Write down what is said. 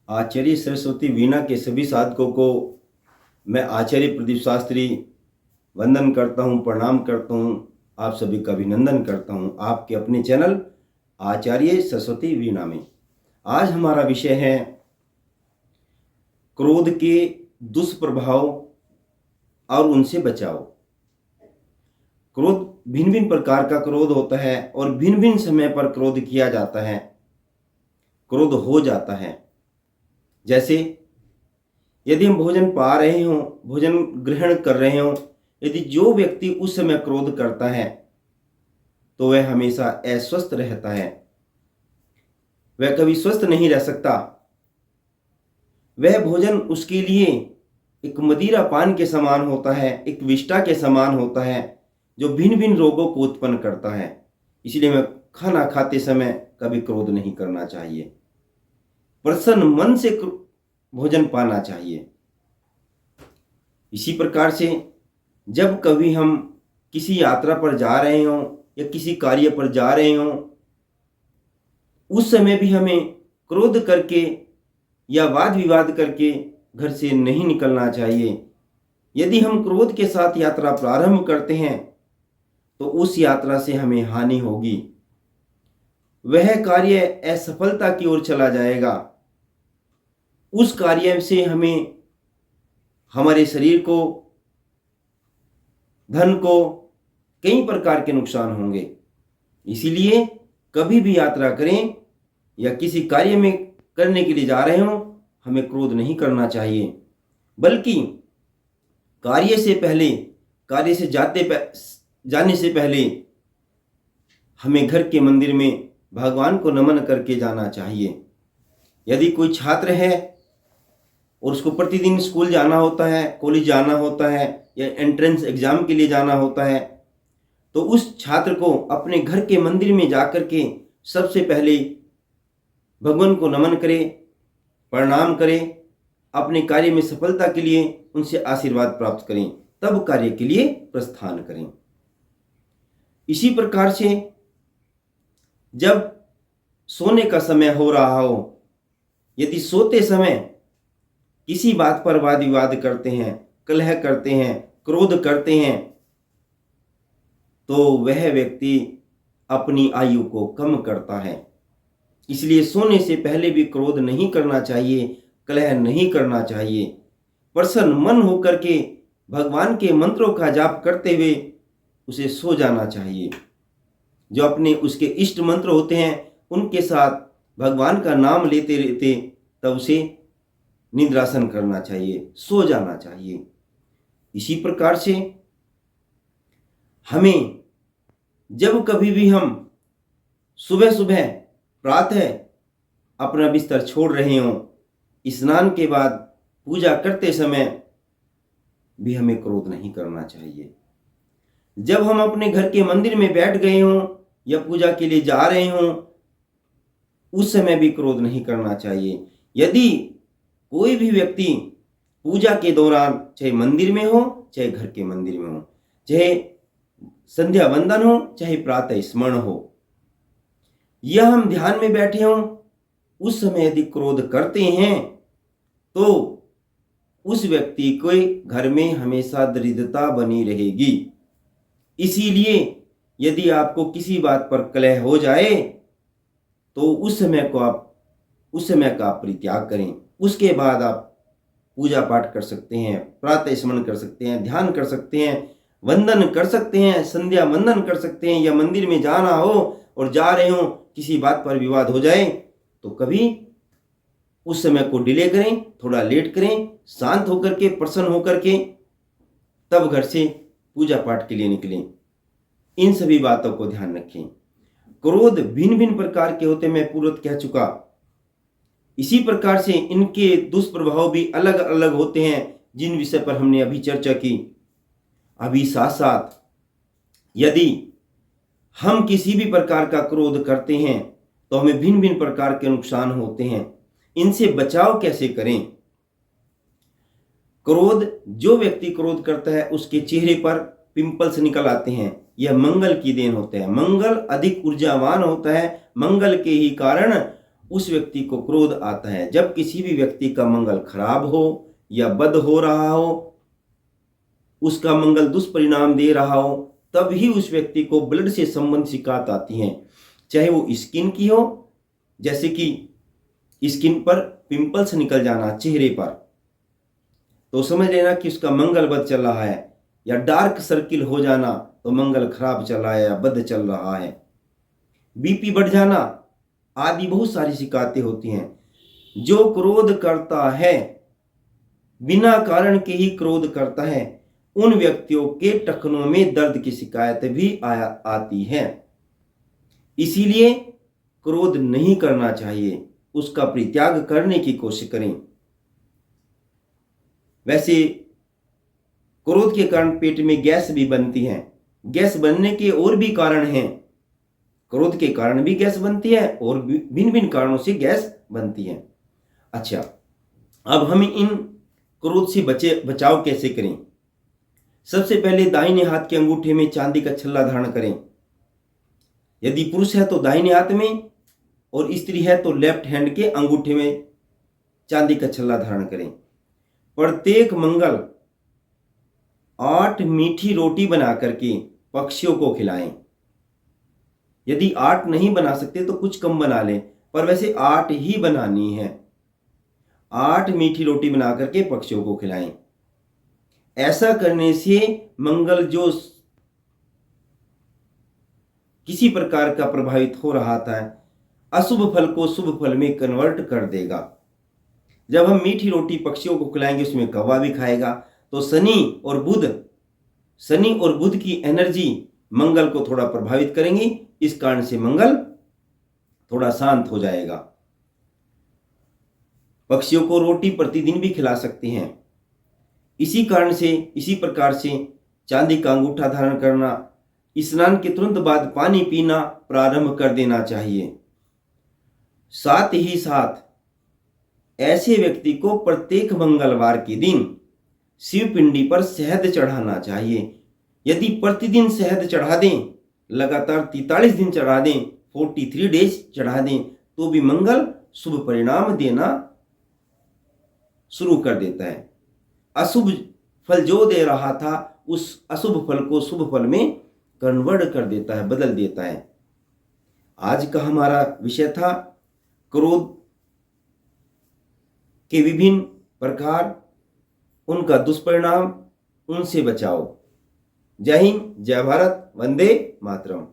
आचार्य सरस्वती वीणा के सभी साधकों को मैं आचार्य प्रदीप शास्त्री वंदन करता हूँ, प्रणाम करता हूँ, आप सभी का अभिनंदन करता हूँ आपके अपने चैनल आचार्य सरस्वती वीणा में। आज हमारा विषय है क्रोध के दुष्प्रभाव और उनसे बचाव। क्रोध भिन्न भिन्न प्रकार का क्रोध होता है और भिन्न भिन्न समय पर क्रोध किया जाता है, क्रोध हो जाता है। जैसे यदि हम भोजन पा रहे हों, भोजन ग्रहण कर रहे हों, यदि जो व्यक्ति उस समय क्रोध करता है तो वह हमेशा अस्वस्थ रहता है, वह कभी स्वस्थ नहीं रह सकता। वह भोजन उसके लिए एक मदिरा पान के समान होता है, एक विष्ठा के समान होता है, जो भिन्न भिन्न रोगों को उत्पन्न करता है। इसलिए हमें खाना खाते समय कभी क्रोध नहीं करना चाहिए, प्रसन्न मन से भोजन पाना चाहिए। इसी प्रकार से जब कभी हम किसी यात्रा पर जा रहे हों या किसी कार्य पर जा रहे हों, उस समय भी हमें क्रोध करके या वाद विवाद करके घर से नहीं निकलना चाहिए। यदि हम क्रोध के साथ यात्रा प्रारंभ करते हैं तो उस यात्रा से हमें हानि होगी, वह कार्य असफलता की ओर चला जाएगा। उस कार्य से हमें हमारे शरीर को, धन को कई प्रकार के नुकसान होंगे। इसीलिए कभी भी यात्रा करें या किसी कार्य में करने के लिए जा रहे हों, हमें क्रोध नहीं करना चाहिए, बल्कि कार्य से पहले, कार्य से जाने से पहले हमें घर के मंदिर में भगवान को नमन करके जाना चाहिए। यदि कोई छात्र है और उसको प्रतिदिन स्कूल जाना होता है, कॉलेज जाना होता है या एंट्रेंस एग्जाम के लिए जाना होता है, तो उस छात्र को अपने घर के मंदिर में जाकर के सबसे पहले भगवान को नमन करें, प्रणाम करें, अपने कार्य में सफलता के लिए उनसे आशीर्वाद प्राप्त करें, तब कार्य के लिए प्रस्थान करें। इसी प्रकार से जब सोने का समय हो रहा हो, यदि सोते समय किसी बात पर वाद विवाद करते हैं, कलह करते हैं, क्रोध करते हैं, तो वह व्यक्ति अपनी आयु को कम करता है। इसलिए सोने से पहले भी क्रोध नहीं करना चाहिए, कलह नहीं करना चाहिए। प्रसन्न मन होकर के भगवान के मंत्रों का जाप करते हुए उसे सो जाना चाहिए। जो अपने उसके इष्ट मंत्र होते हैं उनके साथ भगवान का नाम लेते रहते तब उसे निद्रासन करना चाहिए, सो जाना चाहिए। इसी प्रकार से हमें जब कभी भी हम सुबह सुबह प्रातः अपना बिस्तर छोड़ रहे हों, स्नान के बाद पूजा करते समय भी हमें क्रोध नहीं करना चाहिए। जब हम अपने घर के मंदिर में बैठ गए हों या पूजा के लिए जा रहे हों, उस समय भी क्रोध नहीं करना चाहिए। यदि कोई भी व्यक्ति पूजा के दौरान, चाहे मंदिर में हो चाहे घर के मंदिर में हो, चाहे संध्या वंदन हो चाहे प्रातः स्मरण हो, या हम ध्यान में बैठे हों, उस समय यदि क्रोध करते हैं तो उस व्यक्ति के घर में हमेशा दरिद्रता बनी रहेगी। इसीलिए यदि आपको किसी बात पर कलह हो जाए तो उस समय का आप परित्याग करें। उसके बाद आप पूजा पाठ कर सकते हैं, प्रातः स्मरण कर सकते हैं, ध्यान कर सकते हैं, वंदन कर सकते हैं, संध्या वंदन कर सकते हैं, या मंदिर में जाना हो और जा रहे हो, किसी बात पर विवाद हो जाए तो कभी उस समय को डिले करें, थोड़ा लेट करें, शांत होकर के, प्रसन्न होकर के तब घर से पूजा पाठ के लिए निकलें। इन सभी बातों को ध्यान रखें। क्रोध भिन्न भिन्न प्रकार के होते, मैं पूर्व कह चुका। इसी प्रकार से इनके दुष्प्रभाव भी अलग अलग होते हैं, जिन विषय पर हमने अभी चर्चा की। अभी साथ साथ यदि हम किसी भी प्रकार का क्रोध करते हैं तो हमें भिन्न भिन्न प्रकार के नुकसान होते हैं। इनसे बचाव कैसे करें? क्रोध, जो व्यक्ति क्रोध करता है उसके चेहरे पर पिंपल्स निकल आते हैं, यह मंगल की देन होता है। मंगल अधिक ऊर्जावान होता है, मंगल के ही कारण उस व्यक्ति को क्रोध आता है। जब किसी भी व्यक्ति का मंगल खराब हो या बद हो रहा हो, उसका मंगल दुष्परिणाम दे रहा हो, तब ही उस व्यक्ति को ब्लड से संबंधित शिकायत आती हैं। चाहे वो स्किन की हो, जैसे कि स्किन पर पिंपल्स निकल जाना चेहरे पर, तो समझ लेना कि उसका मंगल बद चल रहा है। या डार्क सर्किल हो जाना तो मंगल खराब चल रहा है या बद चल रहा है। बीपी बढ़ जाना आदि बहुत सारी शिकायतें होती हैं। जो क्रोध करता है, बिना कारण के ही क्रोध करता है, उन व्यक्तियों के टखनों में दर्द की शिकायत भी आती है। इसीलिए क्रोध नहीं करना चाहिए, उसका परित्याग करने की कोशिश करें। वैसे क्रोध के कारण पेट में गैस भी बनती है। गैस बनने के और भी कारण हैं। क्रोध के कारण भी गैस बनती है और भिन्न भिन्न कारणों से गैस बनती है। अच्छा, अब हम इन क्रोध से बचाव कैसे करें? सबसे पहले दाहिने हाथ के अंगूठे में चांदी का छल्ला धारण करें। यदि पुरुष है तो दाहिने हाथ में और स्त्री है तो लेफ्ट हैंड के अंगूठे में चांदी का छल्ला धारण करें। प्रत्येक मंगल 8 मीठी रोटी बना करके पक्षियों को खिलाएं। यदि 8 नहीं बना सकते तो कुछ कम बना लें, पर वैसे 8 ही बनानी है। 8 मीठी रोटी बना करके पक्षियों को खिलाएं। ऐसा करने से मंगल जो किसी प्रकार का प्रभावित हो रहा था, अशुभ फल को शुभ फल में कन्वर्ट कर देगा। जब हम मीठी रोटी पक्षियों को खिलाएंगे, उसमें कौवा भी खाएगा, तो शनि और बुध की एनर्जी मंगल को थोड़ा प्रभावित करेंगी। इस कारण से मंगल थोड़ा शांत हो जाएगा। पक्षियों को रोटी प्रतिदिन भी खिला सकते हैं। इसी प्रकार से चांदी का अंगूठा धारण करना, स्नान के तुरंत बाद पानी पीना प्रारंभ कर देना चाहिए। साथ ही साथ ऐसे व्यक्ति को प्रत्येक मंगलवार के दिन शिव पिंडी पर शहद चढ़ाना चाहिए। यदि प्रतिदिन शहद चढ़ा दें, लगातार 43 दिन चढ़ा दें, 43 डेज चढ़ा दें, तो भी मंगल शुभ परिणाम देना शुरू कर देता है। अशुभ फल जो दे रहा था, उस अशुभ फल को शुभ फल में कन्वर्ट कर देता है, बदल देता है। आज का हमारा विषय था क्रोध के विभिन्न प्रकार, उनका दुष्परिणाम, उनसे बचाओ। जय हिंद, जय भारत, वंदे मातरम।